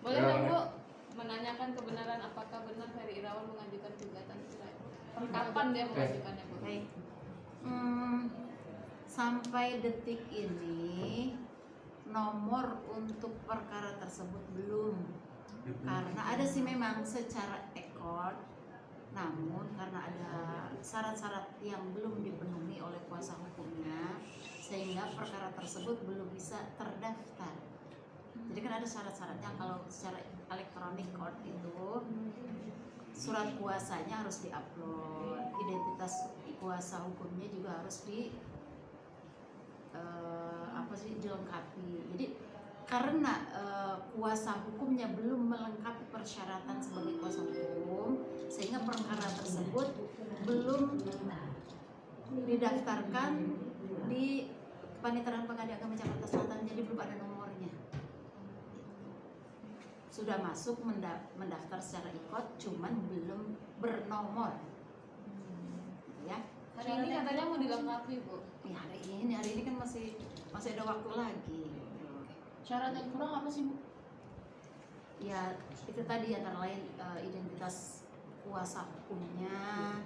Boleh dong Bu menanyakan kebenaran apakah benar Ferry Irawan mengajukan gugatan cerai? Kapan dia mengajukannya Bu? Baik. Sampai detik ini nomor untuk perkara tersebut belum, karena ada sih memang secara ekor, namun karena ada syarat-syarat yang belum dipenuhi oleh kuasa hukumnya sehingga perkara tersebut belum bisa terdaftar. Jadi kan ada syarat-syaratnya, kalau secara elektronik court itu surat kuasanya harus diupload, identitas kuasa hukumnya juga harus dilengkapi. Jadi karena kuasa hukumnya belum melengkapi persyaratan sebagai kuasa hukum, sehingga perkara tersebut belum didaftarkan di Panitiaan Pengadilan Agama Jakarta Selatan, jadi belum ada nomornya. Sudah masuk mendaftar secara ikot, cuman belum bernomor. Ya. Hari ini katanya mau dilengkapi Bu. Ya, hari ini kan masih ada waktu lagi. Syarat yang kurang apa sih Bu? Ya itu tadi antara lain identitas kuasa hukumnya,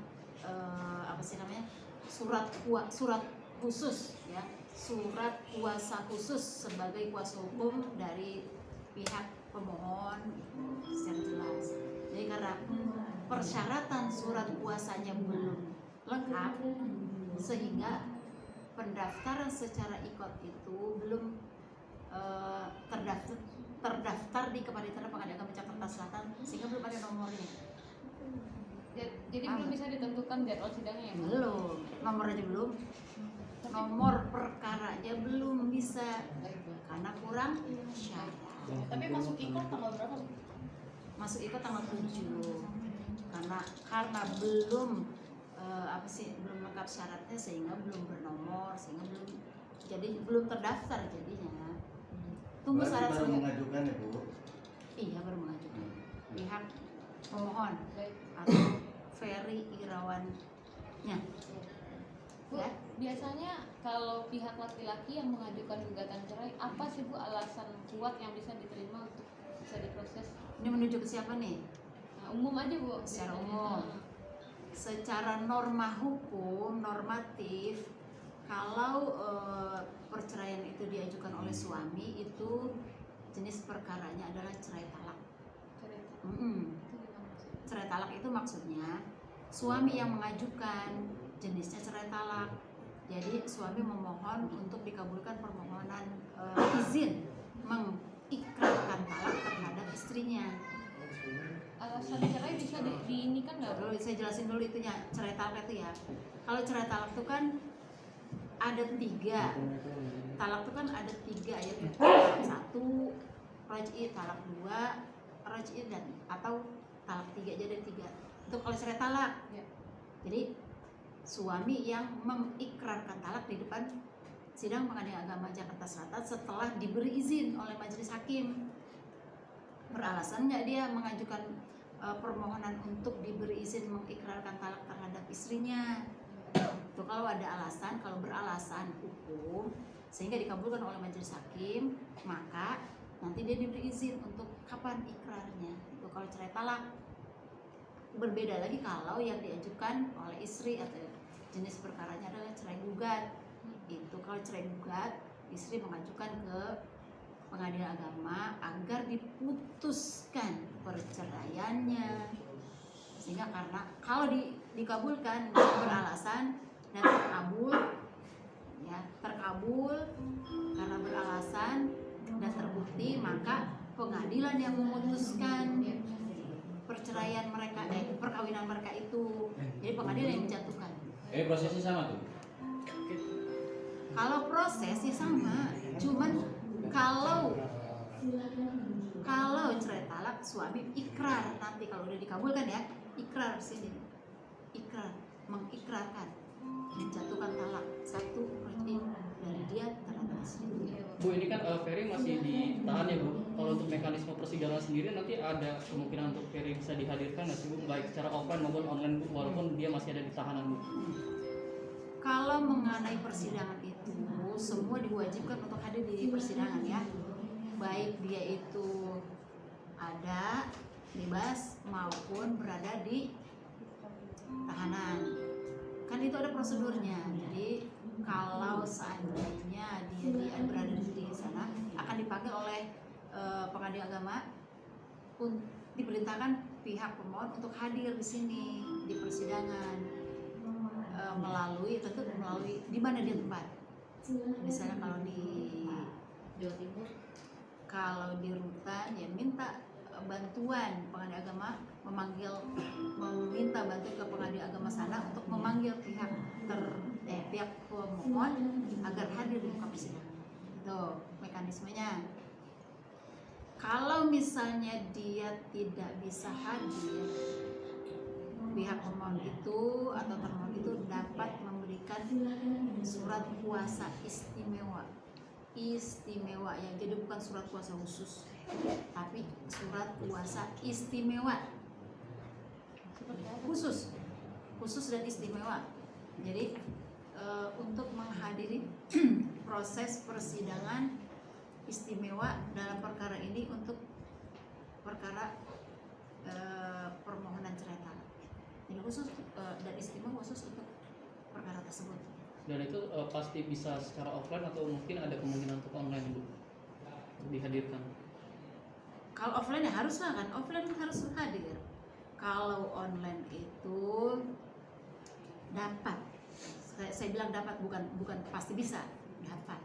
surat khusus ya, surat kuasa khusus sebagai kuasa hukum dari pihak pemohon secara jelas. Jadi karena persyaratan surat kuasanya belum lengkap, sehingga pendaftaran secara ikot itu belum terdaftar di Kepanitiaan Pengadilan Agama Jakarta Selatan, sehingga belum ada nomornya. Jadi belum bisa ditentukan jadwal sidangnya ya? Belum, nomornya belum. Nomor perkaranya belum bisa karena kurang syarat. Tapi masuk ikut tanggal berapa? Masuk ikut tanggal 7. Karena belum belum lengkap syaratnya, sehingga belum bernomor, sehingga belum terdaftar jadinya. Tunggu syarat baru mengajukan ya Bu? Iya, baru mengajukan. Pihak pemohon atau Ferry Irawannya. Bu, Ya? biasanya kalau pihak laki-laki yang mengajukan gugatan cerai, apa sih Bu alasan kuat yang bisa diterima untuk bisa diproses? Ini menuju ke siapa nih? Nah, umum aja Bu. Secara biasanya. umum. Secara norma hukum, normatif, kalau perceraian itu diajukan oleh suami, itu jenis perkaranya adalah cerai talak. Cerai talak itu maksudnya suami yang mengajukan, jenisnya cerai talak. Jadi suami memohon untuk dikabulkan permohonan izin mengikrarkan talak terhadap istrinya. Alasan cerai bisa diinikan nggak Bu? Saya jelasin dulu itunya, cerai talak itu ya. Kalau cerai talak itu kan ada 3. Talak itu kan ada 3 ya. Talak 1 raj'i, talak 2 raj'i, dan atau talak 3 aja, ada 3. Itu kalau cerai talak. Ya. Jadi suami yang mengikrarkan talak di depan sidang Pengadilan Agama Jakarta Selatan setelah diberi izin oleh majelis hakim. Beralasan nggak dia mengajukan permohonan untuk diberi izin mengikrarkan talak terhadap istrinya? Itu kalau ada alasan, kalau beralasan hukum sehingga dikabulkan oleh majelis hakim, maka nanti dia diberi izin untuk kapan ikrarnya. Itu kalau cerai talak. Berbeda lagi kalau yang diajukan oleh istri atau jenis perkaranya adalah cerai gugat. Itu kalau cerai gugat, istri mengajukan ke Pengadilan Agama agar diputuskan perceraiannya, sehingga karena kalau dikabulkan beralasan dan terkabul karena beralasan dan terbukti, maka pengadilan yang memutuskan perceraian mereka, perkawinan mereka itu. Jadi pengadilan yang menjatuhkan. Prosesnya sama tuh? Kalau prosesnya sama, cuman kalau cerai talak suami ikrar, nanti kalau udah dikabulkan ya, ikrar sini, mengikrarkan menjatuhkan talak 1 raj'i dari dia terhadap istri. Bu, ini kan Ferry masih ditahan ya Bu. Kalau untuk mekanisme persidangan sendiri nanti ada kemungkinan untuk Ferry bisa dihadirkan nggak sih Bu, baik secara offline maupun online Bu, walaupun dia masih ada di tahanan Bu? Kalau mengenai persidangan itu, semua diwajibkan untuk hadir di persidangan ya, baik dia itu di tahanan. Kan itu ada prosedurnya. Jadi kalau seandainya dia berada di sana akan dipanggil oleh pengadil agama, diperintahkan pihak pemohon untuk hadir di sini di persidangan, melalui di mana dia tempat. Misalnya kalau di Jawa Timur. Kalau di rutan ya minta bantuan pengadil agama, meminta bantuan ke pengadil agama sana untuk memanggil pihak pemohon agar hadir di muka persidangan. Itu mekanismenya. Kalau misalnya dia tidak bisa hadir, pihak pemohon itu atau termohon itu dapat memberikan surat kuasa istimewa ya, jadi bukan surat kuasa khusus tapi surat kuasa istimewa, khusus dan istimewa. Jadi untuk menghadiri proses persidangan istimewa dalam perkara ini, untuk perkara permohonan cerai talak. Jadi khusus dan istimewa khusus untuk perkara tersebut. Dan itu pasti bisa secara offline atau mungkin ada kemungkinan untuk online Bu dihadirkan? Kalau offline ya harus lah kan, offline harus hadir. Kalau online itu dapat, saya bilang dapat, bukan pasti bisa, dapat.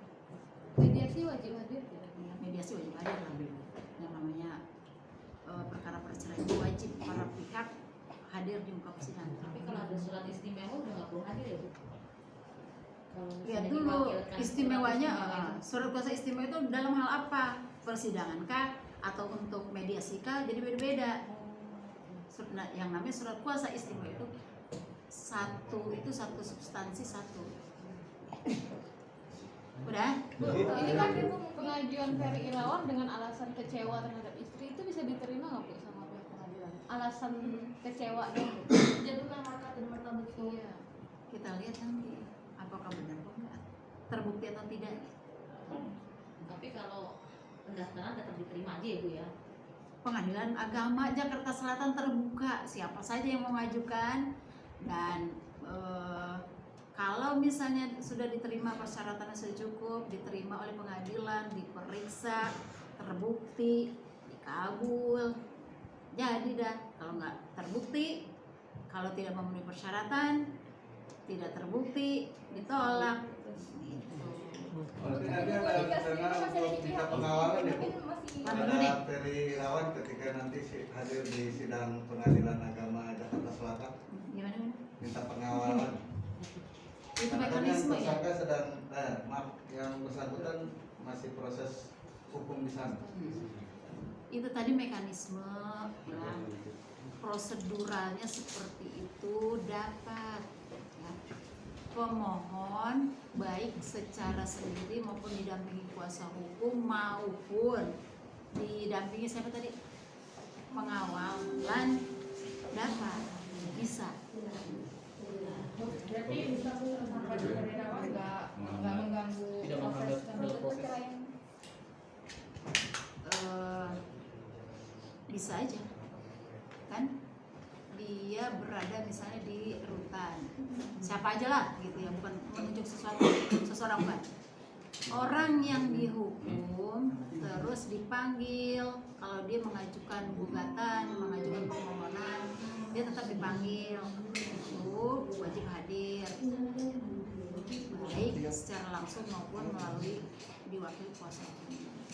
Mediasi wajib hadir tidak? Mediasi wajib hadir lah. Yang namanya perkara perceraian wajib para pihak hadir di muka persidangan. Tapi kalau ada surat istimewa udah nggak perlu hadir ya Bu? Kalau Lihat misalnya dulu diwakilkan istimewanya, surat istimewa surat kuasa istimewa itu dalam hal apa? Persidangan kah? Atau untuk mediasi kah? Jadi beda-beda. Nah, yang namanya surat kuasa istimewa itu satu substansi satu. Udah? Bu, ini kan pengajuan Ferry Irawan dengan alasan kecewa terhadap istri itu bisa diterima nggak Bu sama pihak pengadilan? Alasan kecewa dong. Jatuhkan harkat dan martabat. Iya. Kita lihat nanti apakah benar atau enggak, terbukti atau tidak. Tapi kalau pendaftaran tetap diterima aja ya Bu ya? Pengadilan Agama Jakarta Selatan terbuka, siapa saja yang mau mengajukan. Dan kalau misalnya sudah diterima persyaratannya sudah cukup, diterima oleh pengadilan, diperiksa, terbukti, dikabul, jadi dah. Kalau nggak terbukti, kalau tidak memenuhi persyaratan, tidak terbukti, ditolak. Berarti nanti ada rencana untuk minta pengawalan ya Bu? Terhadap Ferry Irawan ketika nanti hadir di sidang Pengadilan Agama Jakarta Selatan, Gimana? minta pengawalan. Itu Karena kan yang mekanisme ya. tersangka sedang, yang bersangkutan masih proses hukum di sana. Itu tadi mekanisme ya, proseduralnya seperti itu dapat ya. Pemohon baik secara sendiri maupun didampingi kuasa hukum maupun didampingi siapa tadi, pengawalan, dapat, bisa. Berarti bisa sampai nggak mengganggu Tidak proses menghambat proses. perceraian. Bisa aja kan, dia berada misalnya di rutan, siapa aja lah gitu ya, bukan menunjuk seseorang bukan. Orang yang dihukum terus dipanggil, kalau dia mengajukan gugatan, mengajukan permohonan, dia tetap dipanggil, itu wajib hadir, baik secara langsung maupun melalui diwakili kuasa hukum.